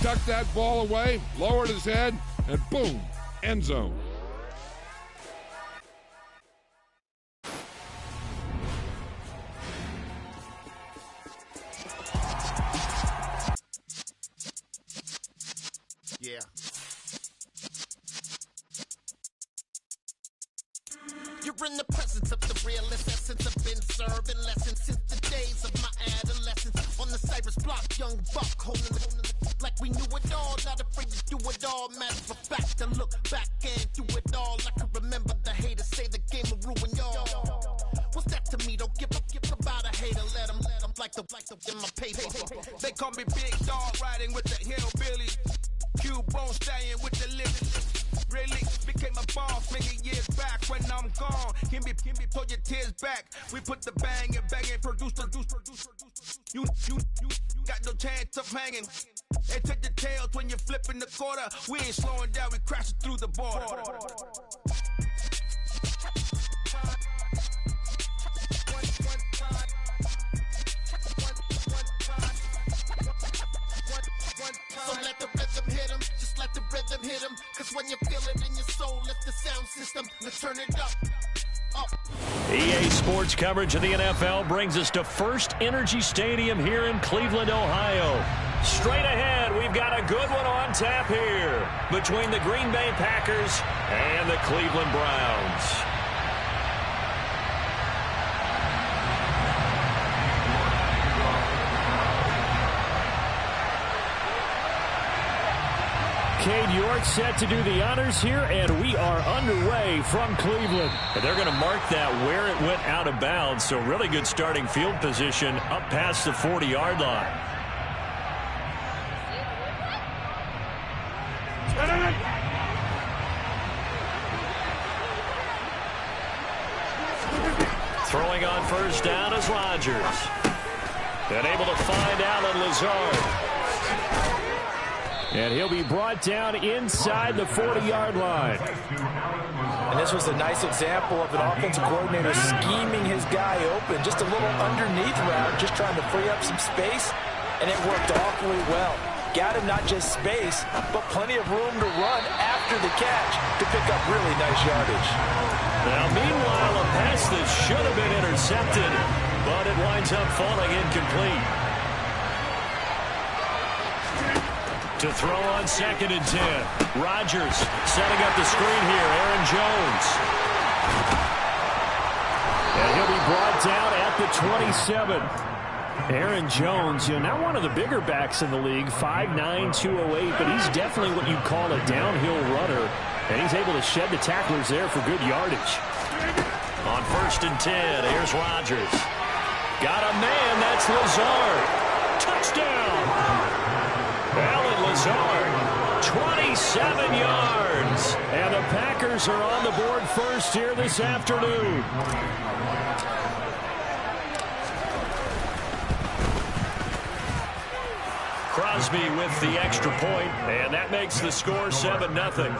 tucked that ball away, lowered his head, and boom, end zone. Yeah. You're in the presence of the realest essence. I've been serving lessons since the days of my adolescence. On the Cypress block, young buck holding the like we knew it all. Not afraid to do it all. Matter of fact, I look back and do it all. I can remember the haters say the game will ruin y'all. What's that to me? Don't give about a hater. Let them like the in my paper. They call me Big Dog, riding with the hillbillies. Cubone staying with the living. Really became a boss many years back. When I'm gone, can be pull your tears back. We put the bang and produce. You got no chance of hanging. And take the tails when you're flipping the quarter. We ain't slowing down, we crashing through the border. So let the rhythm hit him, just let the rhythm hit him. Cause when you feel it in your soul, lift the sound system, let's turn it up. EA Sports coverage of the NFL brings us to First Energy Stadium here in Cleveland, Ohio. Straight ahead, we've got a good one on tap here between the Green Bay Packers and the Cleveland Browns. Cade York set to do the honors here, and we are underway from Cleveland. And they're going to mark that where it went out of bounds, so really good starting field position up past the 40-yard line. Throwing on first down is Rodgers. And able to find Allen Lazard. And he'll be brought down inside the 40-yard line. And this was a nice example of an offensive coordinator scheming his guy open. Just a little underneath route, just trying to free up some space. And it worked awfully well. Got him not just space, but plenty of room to run after the catch to pick up really nice yardage. Now, meanwhile, a pass that should have been intercepted, but it winds up falling incomplete. To throw on 2nd and 10. Rodgers setting up the screen here. Aaron Jones. And he'll be brought down at the 27. Aaron Jones, not one of the bigger backs in the league, 5'9", 208, but he's definitely what you'd call a downhill runner. And he's able to shed the tacklers there for good yardage. On 1st and 10, here's Rodgers. Got a man, that's Lazard. Touchdown! Allen Lazard, 27 yards. And the Packers are on the board first here this afternoon. Crosby with the extra point, and that makes the score 7-0.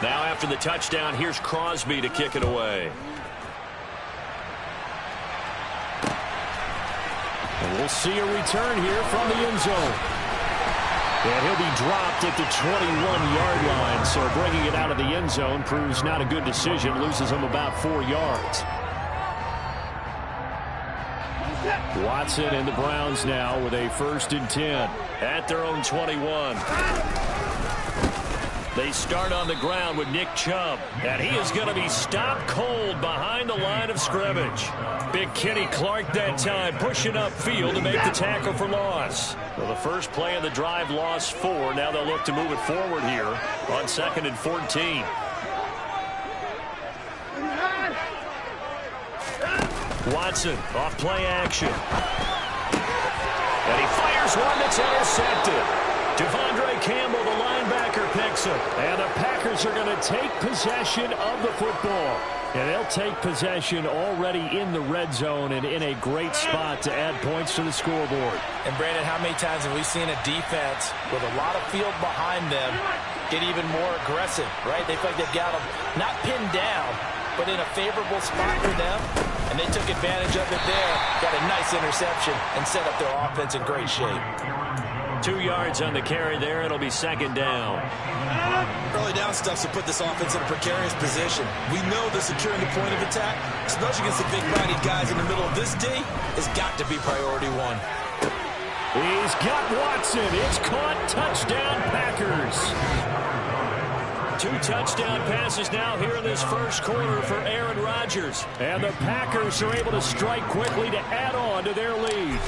Now after the touchdown, here's Crosby to kick it away. And we'll see a return here from the end zone. And he'll be dropped at the 21-yard line, so bringing it out of the end zone proves not a good decision, loses him about 4 yards. Watson and the Browns now with a 1st and 10 at their own 21. They start on the ground with Nick Chubb, and he is going to be stopped cold behind the line of scrimmage. Big Kenny Clark that time pushing upfield to make the tackle for loss. Well, the first play of the drive lost 4. Now they'll look to move it forward here on 2nd and 14. Watson off play action. And he fires one that's intercepted. Devondre Campbell, the linebacker, picks him. And the Packers are going to take possession of the football. And they'll take possession already in the red zone and in a great spot to add points to the scoreboard. And, Brandon, how many times have we seen a defense with a lot of field behind them get even more aggressive, right? They feel like they've got them not pinned down, but in a favorable spot for them, and they took advantage of it there. Got a nice interception and set up their offense in great shape. 2 yards on the carry there. It'll be second down. Early down stuff to put this offense in a precarious position. We know that securing the point of attack, especially against the big-bodied guys in the middle of this D, has got to be priority one. He's got Watson. It's caught. Touchdown, Packers. 2 touchdown passes now here in this first quarter for Aaron Rodgers. And the Packers are able to strike quickly to add on to their lead.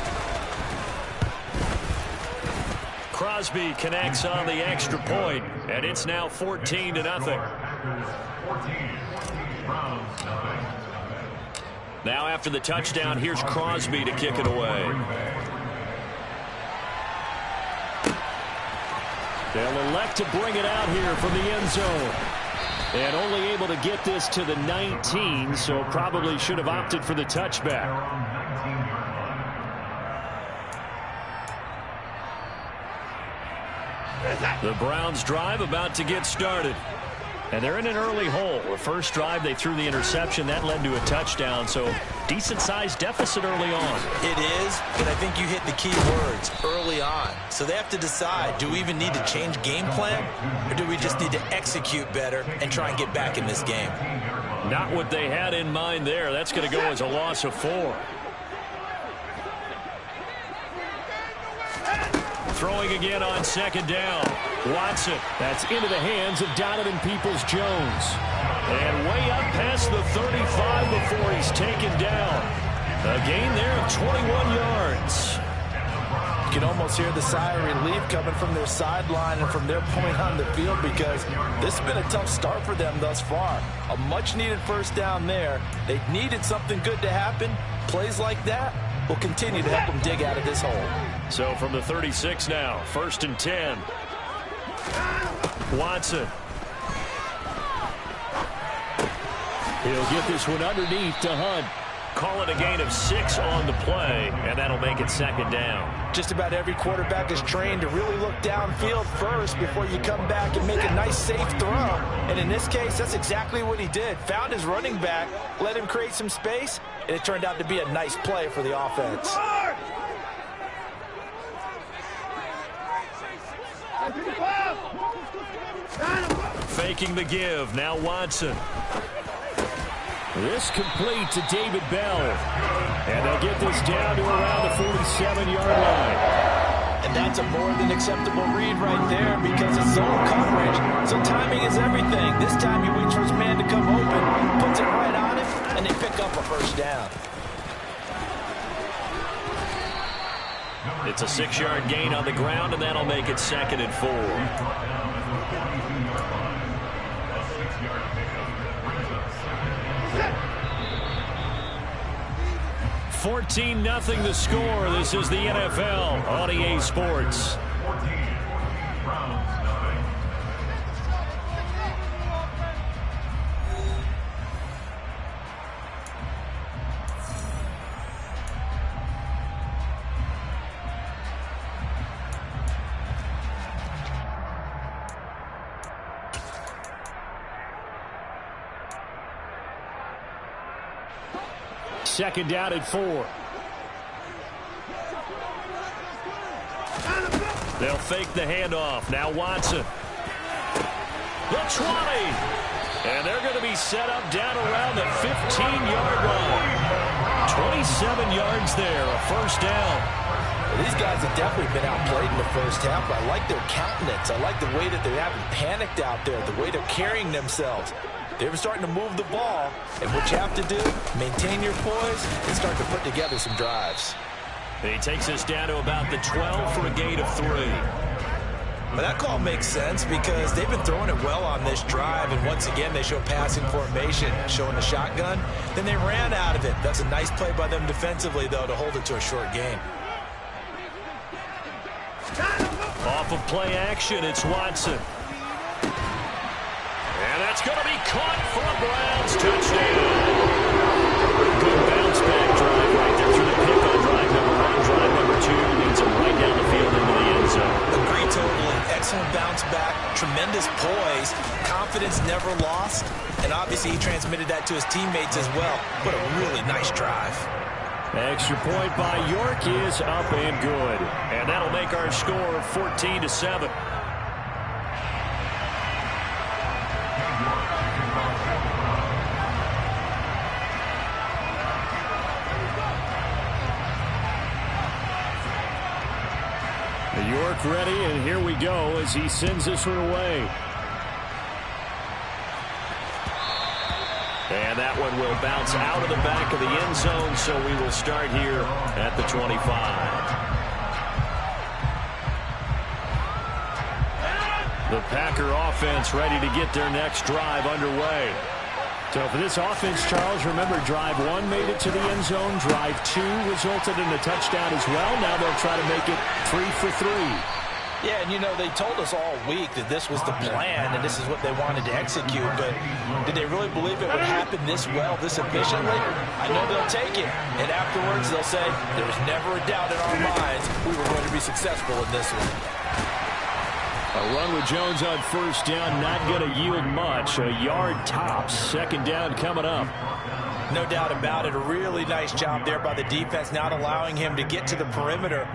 Crosby connects on the extra point, and it's now 14-0. Now after the touchdown, here's Crosby to kick it away. They'll elect to bring it out here from the end zone. And only able to get this to the 19, so probably should have opted for the touchback. The Browns drive about to get started. And they're in an early hole. The first drive, they threw the interception. That led to a touchdown, so decent-sized deficit early on. It is, but I think you hit the key words, early on. So they have to decide, do we even need to change game plan, or do we just need to execute better and try and get back in this game? Not what they had in mind there. That's going to go as a loss of 4. Throwing again on second down. Watson. That's into the hands of Donovan Peoples-Jones. And way up past the 35 before he's taken down. A gain there of 21 yards. You can almost hear the sigh of relief coming from their sideline and from their point on the field, because this has been a tough start for them thus far. A much-needed first down there. They needed something good to happen. Plays like that will continue to help them dig out of this hole. So from the 36 now, 1st and 10. Watson. He'll get this one underneath to Hunt. Call it a gain of 6 on the play, and that'll make it second down. Just about every quarterback is trained to really look downfield first before you come back and make a nice, safe throw. And in this case, that's exactly what he did. Found his running back, let him create some space, and it turned out to be a nice play for the offense. Faking the give. Now Watson. This complete to David Bell. And they'll get this down to around the 47-yard line. And that's a more than acceptable read right there, because it's zone coverage. So timing is everything. This time he waits for his man to come open, puts it right on him, and they pick up a first down. It's a 6-yard gain on the ground, and that'll make it 2nd and 4. 14-0 the score. This is the NFL on EA Sports. Second down at 4. They'll fake the handoff. Now Watson. The 20. And they're going to be set up down around the 15-yard line. 27 yards there, a first down. Well, these guys have definitely been outplayed in the first half. I like their countenance. I like the way that they haven't panicked out there, the way they're carrying themselves. They're starting to move the ball, and what you have to do, maintain your poise and start to put together some drives. He takes us down to about the 12 for a gain of 3. But that call makes sense because they've been throwing it well on this drive, and once again they show passing formation, showing the shotgun. Then they ran out of it. That's a nice play by them defensively, though, to hold it to a short gain. Off of play action, it's Watson. And that's going to be caught for a Browns touchdown. Good bounce back drive right there through the pick on drive number 1. Drive number 2 leads them right down the field into the end zone. Agree totally. Excellent bounce back. Tremendous poise. Confidence never lost. And obviously he transmitted that to his teammates as well. What a really nice drive. Extra point by York is up and good. And that'll make our score 14-7. York ready, and here we go as he sends this one away. And that one will bounce out of the back of the end zone, so we will start here at the 25. The Packer offense ready to get their next drive underway. So for this offense, Charles, remember, drive 1 made it to the end zone. Drive 2 resulted in a touchdown as well. Now they'll try to make it 3 for 3. Yeah, and you know, they told us all week that this was the plan and this is what they wanted to execute, but did they really believe it would happen this well, this efficiently? I know they'll take it, and afterwards they'll say, there was never a doubt in our minds we were going to be successful in this one. A run with Jones on first down, not going to yield much. A yard tops. Second down coming up. No doubt about it. A really nice job there by the defense, not allowing him to get to the perimeter.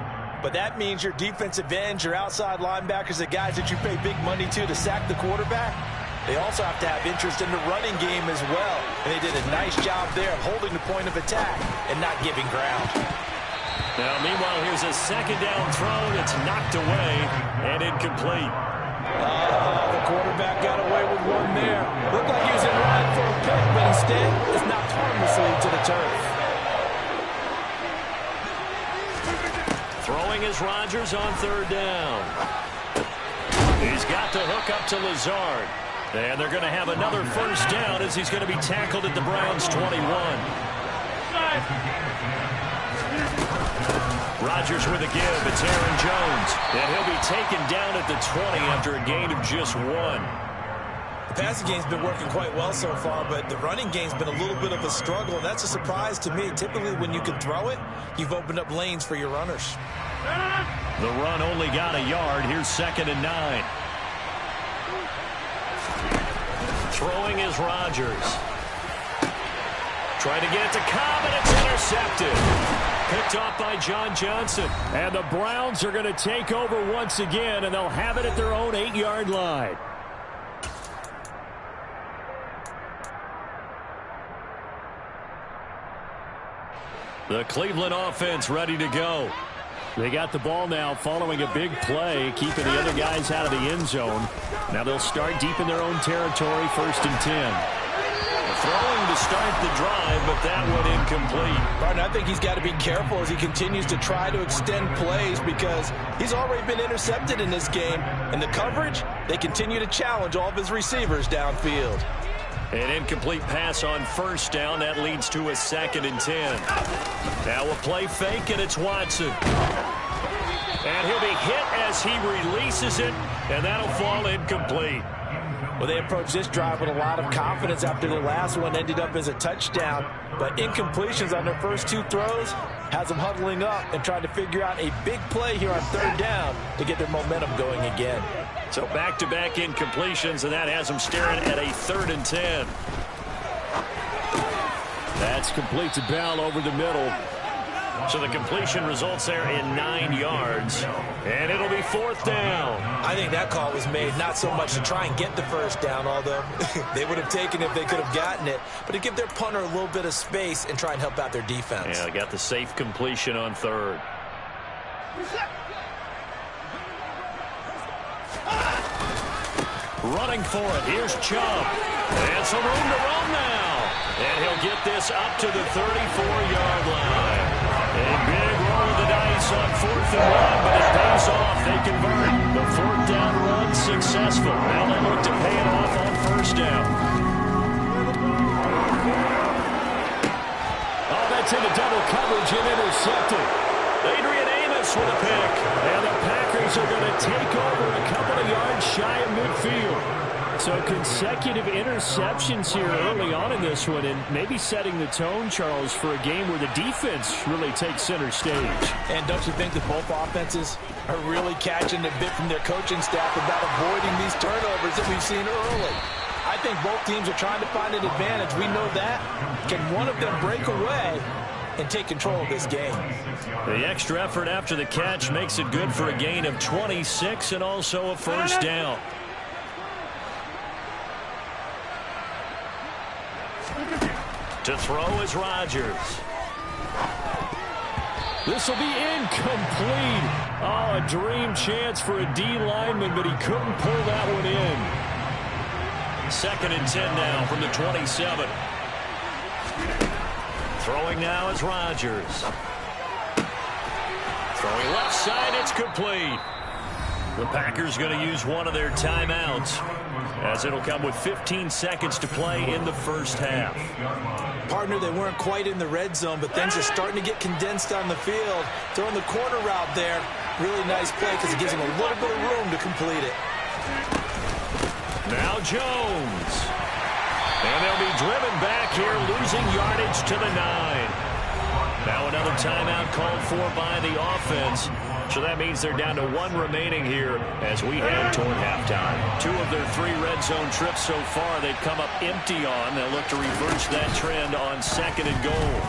But that means your defensive ends, your outside linebackers, the guys that you pay big money to sack the quarterback, they also have to have interest in the running game as well. And they did a nice job there of holding the point of attack and not giving ground. Now, meanwhile, here's a second down throw that's knocked away and incomplete. The quarterback got away with one there. Looked like he was in line for a pick, but instead it's knocked harmlessly to the turf. Throwing is Rodgers on third down. He's got the hook up to Lazard. And they're going to have another first down as he's going to be tackled at the Browns' 21. Rodgers with a give. It's Aaron Jones. And he'll be taken down at the 20 after a gain of just 1. The passing game's been working quite well so far, but the running game's been a little bit of a struggle, and that's a surprise to me. Typically, when you can throw it, you've opened up lanes for your runners. The run only got a yard. Here's 2nd and 9. Throwing is Rodgers. Trying to get it to Cobb, and it's intercepted. Picked off by John Johnson. And the Browns are going to take over once again, and they'll have it at their own 8-yard line. The Cleveland offense ready to go. They got the ball now following a big play, keeping the other guys out of the end zone. Now they'll start deep in their own territory, 1st and 10. Throwing to start the drive, but that one incomplete. Martin, I think he's got to be careful as he continues to try to extend plays because he's already been intercepted in this game. And the coverage, they continue to challenge all of his receivers downfield. An incomplete pass on first down. That leads to a 2nd and 10. Now a play fake, and it's Watson. And he'll be hit as he releases it, and that'll fall incomplete. Well, they approached this drive with a lot of confidence after the last one ended up as a touchdown. But incompletions on their first 2 throws has them huddling up and trying to figure out a big play here on 3rd down to get their momentum going again. So back-to-back incompletions, and that has them staring at a 3rd and 10. That's complete to Bell over the middle. So the completion results there in 9 yards. And it'll be 4th down. I think that call was made not so much to try and get the first down, although they would have taken it if they could have gotten it, but to give their punter a little bit of space and try and help out their defense. Yeah, they got the safe completion on 3rd. Running for it. Here's Chubb. And some room to run now. And he'll get this up to the 34-yard line. A big roll of the dice on 4th and 1, but it pays off. They convert. The 4th down run successful. Now they look to pay it off on 1st down. Oh, that's into double coverage and intercepted. Adrian Amos with a pick. And the Packers are going to take over a couple of yards shy of midfield. So consecutive interceptions here early on in this one, and maybe setting the tone, Charles, for a game where the defense really takes center stage. And don't you think that both offenses are really catching a bit from their coaching staff about avoiding these turnovers that we've seen early? I think both teams are trying to find an advantage. We know that. Can one of them break away and take control of this game? The extra effort after the catch makes it good for a gain of 26 and also a first down. To throw is Rodgers. This will be incomplete. Oh, a dream chance for a D lineman, but he couldn't pull that one in. 2nd and 10 now from the 27. Throwing now is Rodgers. Throwing left side, it's complete. The Packers going to use one of their timeouts, as it'll come with 15 seconds to play in the first half. Partner, they weren't quite in the red zone, but things are starting to get condensed on the field. Throwing the corner route there, really nice play because it gives them a little bit of room to complete it. Now Jones. And they'll be driven back here, losing yardage to the 9. Now another timeout called for by the offense. So that means they're down to 1 remaining here as we head toward halftime. 2 of their 3 red zone trips so far they've come up empty on. They'll look to reverse that trend on 2nd and goal.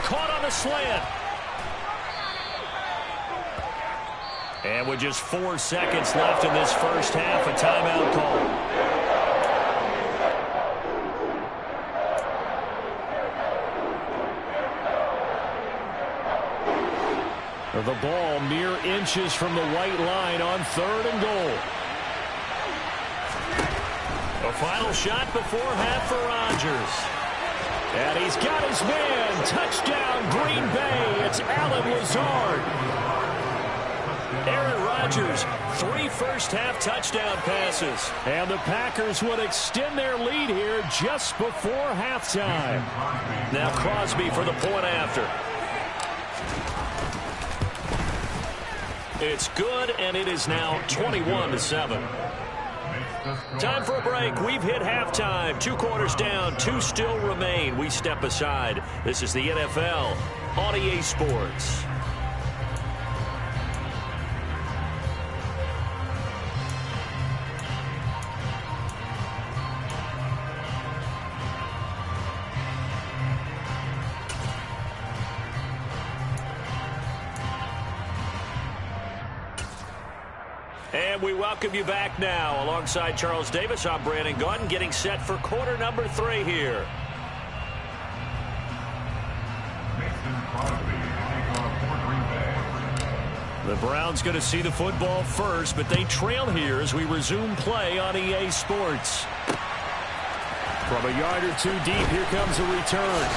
Caught on the slant. And with just 4 seconds left in this first half, a timeout call. The ball mere inches from the white line on 3rd and goal. A final shot before half for Rodgers. And he's got his man. Touchdown, Green Bay. It's Allen Lazard. Aaron Rodgers, 3 first-half touchdown passes. And the Packers would extend their lead here just before halftime. Now Crosby for the point after. It's good, and it is now 21-7. Time for a break. We've hit halftime. 2 quarters down, 2 still remain. We step aside. This is the NFL on EA Sports. And we welcome you back now. Alongside Charles Davis, I'm Brandon Gaudin, getting set for quarter number 3 here. The Browns going to see the football first, but they trail here as we resume play on EA Sports. From a yard or 2 deep, here comes a return.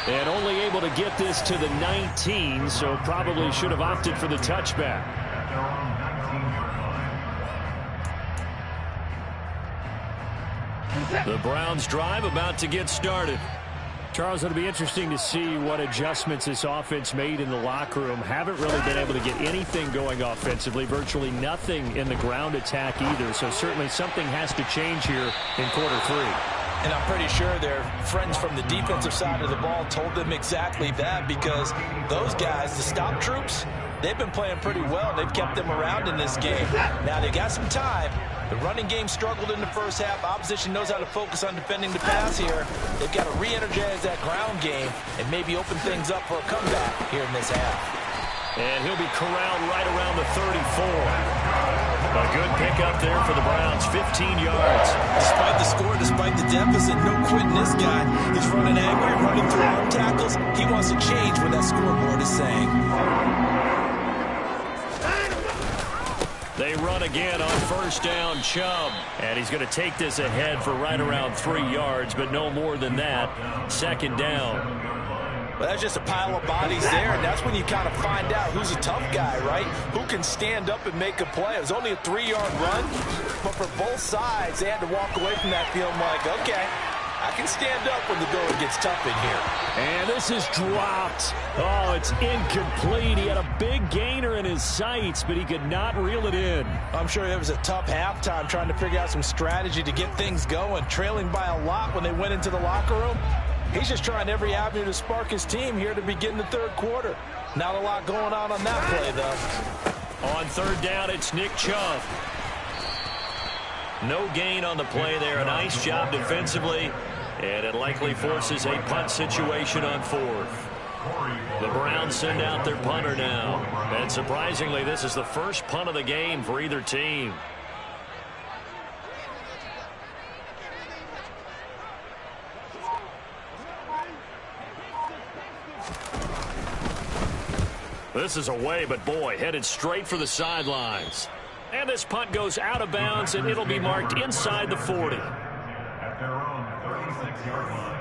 And only able to get this to the 19, so probably should have opted for the touchback. The Browns drive about to get started. Charles, it'll be interesting to see what adjustments this offense made in the locker room. Haven't really been able to get anything going offensively, virtually nothing in the ground attack either. So certainly something has to change here in quarter 3. And I'm pretty sure their friends from the defensive side of the ball told them exactly that, because those guys, the stop troops, they've been playing pretty well. They've kept them around in this game. Now they got some time. The running game struggled in the first half. Opposition knows how to focus on defending the pass here. They've got to re-energize that ground game and maybe open things up for a comeback here in this half. And he'll be corralled right around the 34. A good pickup there for the Browns, 15 yards. Despite the score, despite the deficit, no quitting this guy. He's running angry, running through arm tackles. He wants to change what that scoreboard is saying. They run again on first down, Chubb. And he's going to take this ahead for right around 3 yards, but no more than that. 2nd down. Well, that's just a pile of bodies there, and that's when you kind of find out who's a tough guy, right? Who can stand up and make a play. It was only a 3-yard run, but for both sides, they had to walk away from that feeling like, okay, I can stand up when the going gets tough in here. And this is dropped. Oh, it's incomplete. He had a big gainer in his sights, but he could not reel it in. I'm sure it was a tough halftime trying to figure out some strategy to get things going, trailing by a lot when they went into the locker room. He's just trying every avenue to spark his team here to begin the 3rd quarter. Not a lot going on that play, though. On 3rd down, it's Nick Chubb. No gain on the play there. A nice job defensively, and it likely forces a punt situation on 4th. The Browns send out their punter now. And surprisingly, this is the first punt of the game for either team. This is away, but boy, headed straight for the sidelines. And this punt goes out of bounds, and it'll be marked inside the 40. At their own 36-yard line.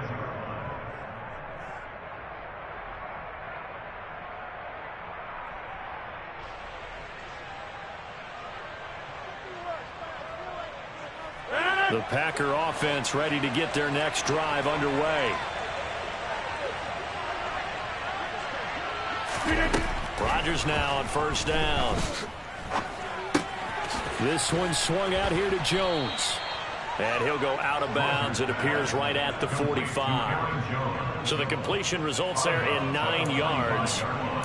The Packer offense ready to get their next drive underway. Rodgers now on first down. This one swung out here to Jones. And he'll go out of bounds. It appears right at the 45. So the completion results there in 9 yards.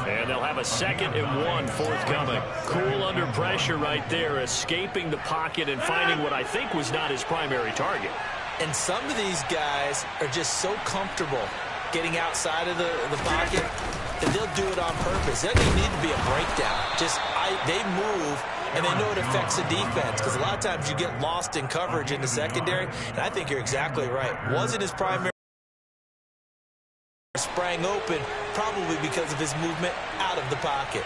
And they'll have a 2nd and 1 forthcoming. Cool under pressure right there, escaping the pocket and finding what I think was not his primary target. And some of these guys are just so comfortable getting outside of the pocket that they'll do it on purpose. There doesn't need to be a breakdown. They move, and they know it affects the defense, because a lot of times you get lost in coverage in the secondary, and I think you're exactly right. Wasn't his primary, sprang open, probably because of his movement out of the pocket.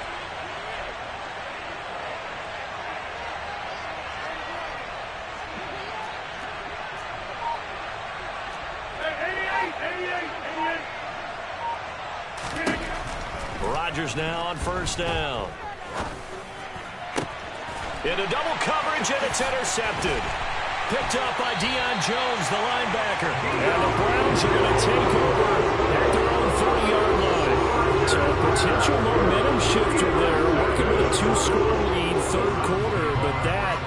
Rodgers now on first down. Into double coverage, and it's intercepted. Picked up by Deion Jones, the linebacker. And the Browns are going to take over at their own 30-yard line. So a potential momentum shifter there, working with a 2-score lead, 3rd quarter, but that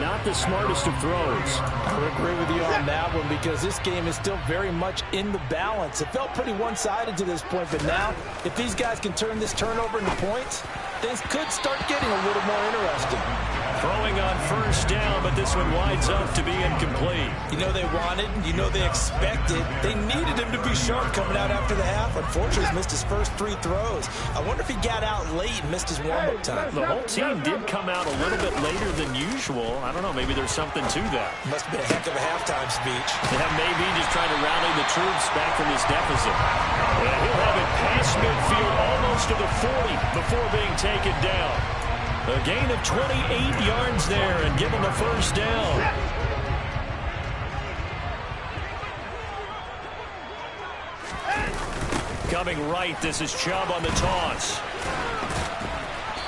not the smartest of throws. I would agree with you on that one, because this game is still very much in the balance. It felt pretty one-sided to this point, but now if these guys can turn this turnover into points, things could start getting a little more interesting. Throwing on first down, but this one winds up to be incomplete. You know they wanted, you know they expected. They needed him to be sharp coming out after the half. Unfortunately, he's missed his first 3 throws. I wonder if he got out late and missed his warm-up time. The whole team did come out a little bit later than usual. I don't know, maybe there's something to that. Must have been a heck of a halftime speech. Yeah, maybe just trying to rally the troops back from this deficit. And he'll have it past midfield almost to the 40 before being taken down. A gain of 28 yards there and give him the first down. Coming right, this is Chubb on the toss.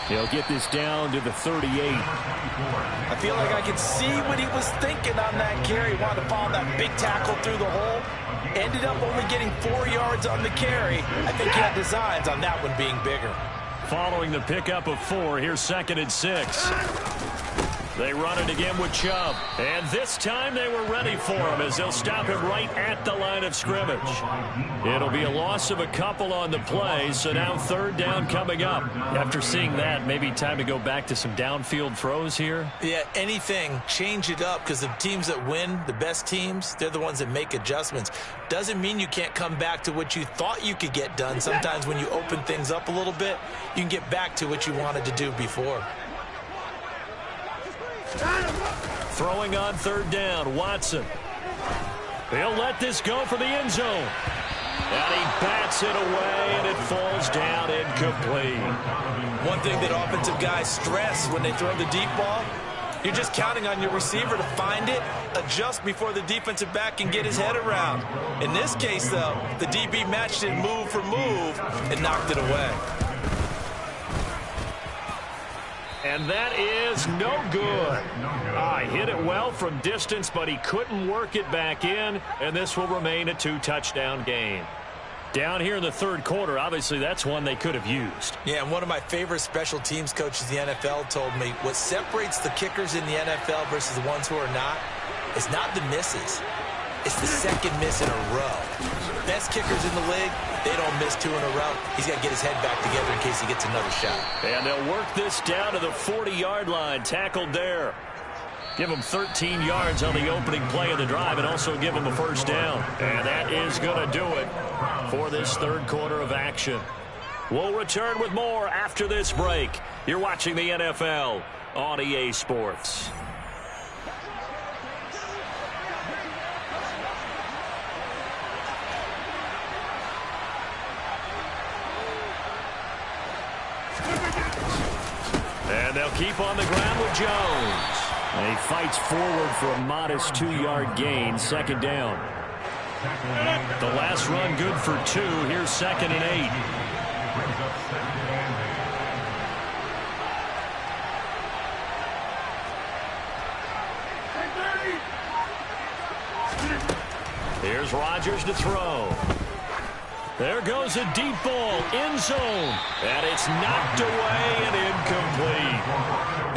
He'll get this down to the 38. I feel like I can see what he was thinking on that carry. Wanted to follow that big tackle through the hole. Ended up only getting 4 yards on the carry. I think he had designs on that one being bigger. Following the pickup of 4, here's 2nd and 6. They run it again with Chubb. And this time they were ready for him as they'll stop him right at the line of scrimmage. It'll be a loss of a couple on the play, so now 3rd down coming up. After seeing that, maybe time to go back to some downfield throws here. Yeah, anything. Change it up, because the teams that win, the best teams, they're the ones that make adjustments. Doesn't mean you can't come back to what you thought you could get done. Sometimes when you open things up a little bit, you can get back to what you wanted to do before. Throwing on 3rd down, Watson. He'll let this go for the end zone. And he bats it away, and it falls down incomplete. One thing that offensive guys stress when they throw the deep ball, you're just counting on your receiver to find it, adjust before the defensive back can get his head around. In this case, though, the DB matched it move for move and knocked it away. And that is no good. Hit it well from distance, but he couldn't work it back in, and this will remain a 2-touchdown game. Down here in the 3rd quarter, obviously that's one they could have used. Yeah, and one of my favorite special teams coaches in the NFL told me what separates the kickers in the NFL versus the ones who are not is not the misses. It's the 2nd miss in a row. Best kickers in the league, they don't miss 2 in a row. He's got to get his head back together in case he gets another shot. And they'll work this down to the 40-yard line, tackled there. Give them 13 yards on the opening play of the drive and also give them a first down. And that is going to do it for this third quarter of action. We'll return with more after this break. You're watching the NFL on EA Sports. And they'll keep on the ground with Jones. And he fights forward for a modest 2-yard gain, second down. The last run good for 2. Here's 2nd and 8. Here's Rodgers to throw. There goes a deep ball, end zone, and it's knocked away and incomplete.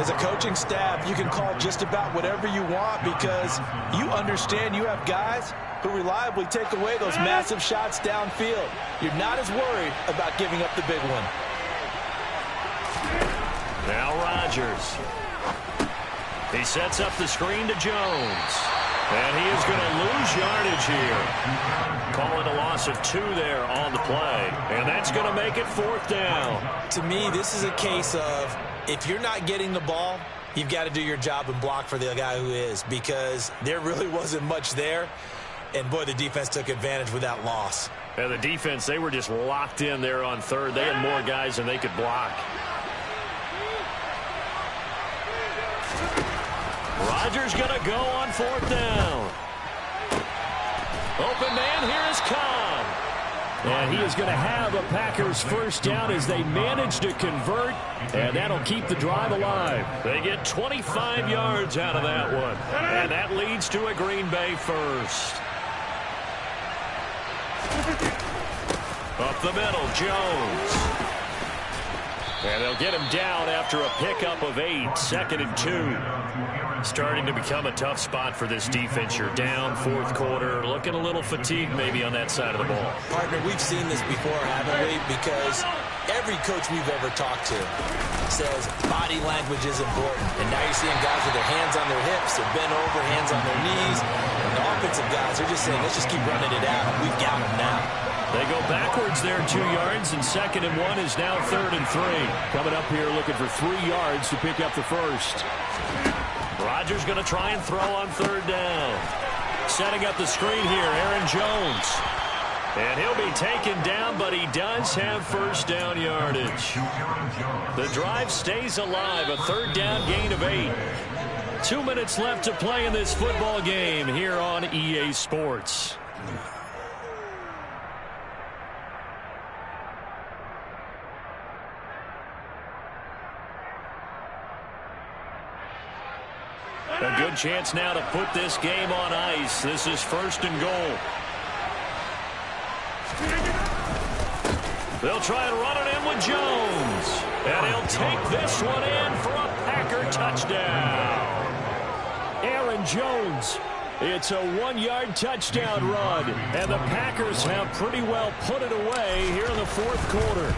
As a coaching staff, you can call just about whatever you want because you understand you have guys who reliably take away those massive shots downfield. You're not as worried about giving up the big one. Now Rodgers. He sets up the screen to Jones. And he is going to lose yardage here. Call it a loss of 2 there on the play. And that's going to make it 4th down. To me, this is a case of if you're not getting the ball, you've got to do your job and block for the guy who is, because there really wasn't much there. And, boy, the defense took advantage with that loss. And the defense, they were just locked in there on third. They had more guys than they could block. Rodgers going to go on 4th down. Open man, here is Cobb. And he is going to have a Packers first down as they manage to convert, and that'll keep the drive alive. They get 25 yards out of that one, and that leads to a Green Bay first. Up the middle, Jones. And they'll get him down after a pickup of 8, 2nd and 2. Starting to become a tough spot for this defense. You're down 4th quarter, looking a little fatigued maybe on that side of the ball. Partner, we've seen this before, haven't we? Because every coach we've ever talked to says body language is important. And now you're seeing guys with their hands on their hips, they're bent over, hands on their knees. And the offensive guys are just saying, let's just keep running it out. We've got them now. They go backwards there 2 yards, and 2nd and 1 is now 3rd and 3. Coming up here looking for 3 yards to pick up the first. Rodgers going to try and throw on 3rd down. Setting up the screen here, Aaron Jones. And he'll be taken down, but he does have first down yardage. The drive stays alive, a 3rd down gain of 8. 2 minutes left to play in this football game here on EA Sports. A good chance now to put this game on ice. This is 1st and goal. They'll try and run it in with Jones. And he'll take this one in for a Packer touchdown. Aaron Jones. It's a 1-yard touchdown run. And the Packers have pretty well put it away here in the 4th quarter.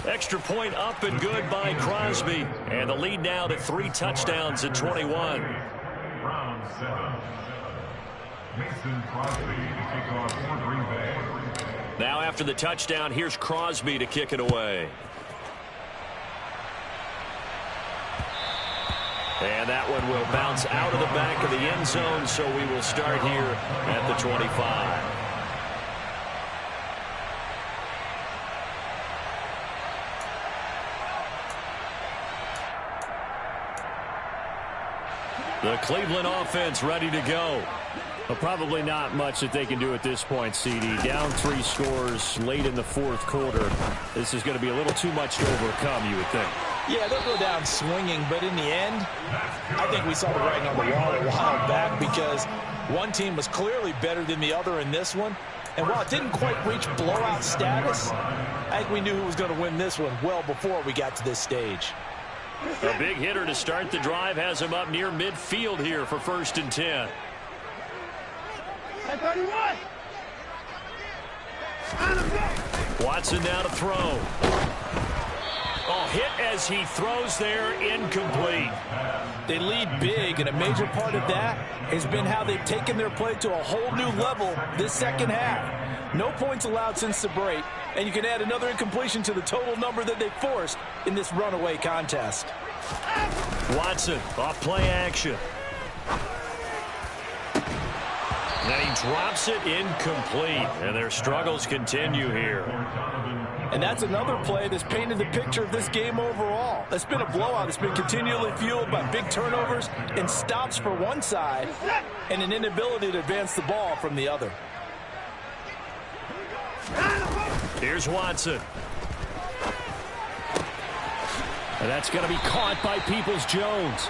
Extra point up and good by Crosby. And the lead now to 3 touchdowns at 21. Round 7. Mason Crosby to kick off for Green Bay. Now after the touchdown, here's Crosby to kick it away. And that one will bounce out of the back of the end zone, so we will start here at the 25. The Cleveland offense ready to go. Well, probably not much that they can do at this point, CD. Down 3 scores late in the 4th quarter. This is going to be a little too much to overcome, you would think. Yeah, they'll go down swinging, but in the end, I think we saw the writing on the wall a while back because one team was clearly better than the other in this one. And while it didn't quite reach blowout status, I think we knew who was going to win this one well before we got to this stage. A big hitter to start the drive has him up near midfield here for 1st and 10. 31. Watson now to throw. Oh, hit as he throws there, incomplete. They lead big, and a major part of that has been how they've taken their play to a whole new level this second half. No points allowed since the break, and you can add another incompletion to the total number that they forced in this runaway contest. Watson, off play action. Then he drops it incomplete, and their struggles continue here. And that's another play that's painted the picture of this game overall. It's been a blowout. It's been continually fueled by big turnovers and stops for one side and an inability to advance the ball from the other. Here's Watson. And that's going to be caught by Peoples-Jones.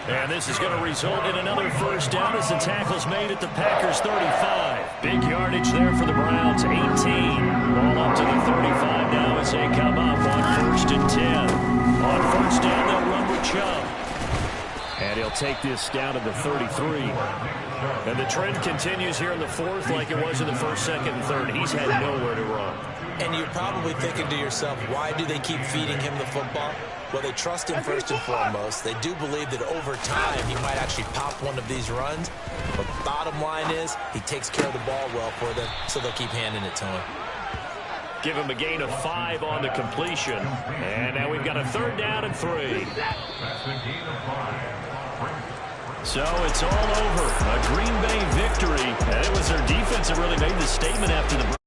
And this is going to result in another first down as the tackle's made at the Packers' 35. Big yardage there for the Browns, 18. Ball up to the 35 now as they come up on 1st and 10. On first down, they'll run with Chubb. And he'll take this down to the 33. And the trend continues here in the 4th like it was in the 1st, 2nd, and 3rd. He's had nowhere to run. And you're probably thinking to yourself, why do they keep feeding him the football? Well, they trust him first and foremost. They do believe that over time he might actually pop one of these runs. But bottom line is he takes care of the ball well for them, so they'll keep handing it to him. Give him a gain of 5 on the completion. And now we've got a 3rd down and 3. That's a gain of 5. So it's all over. A Green Bay victory. And it was their defense that really made the statement after the break.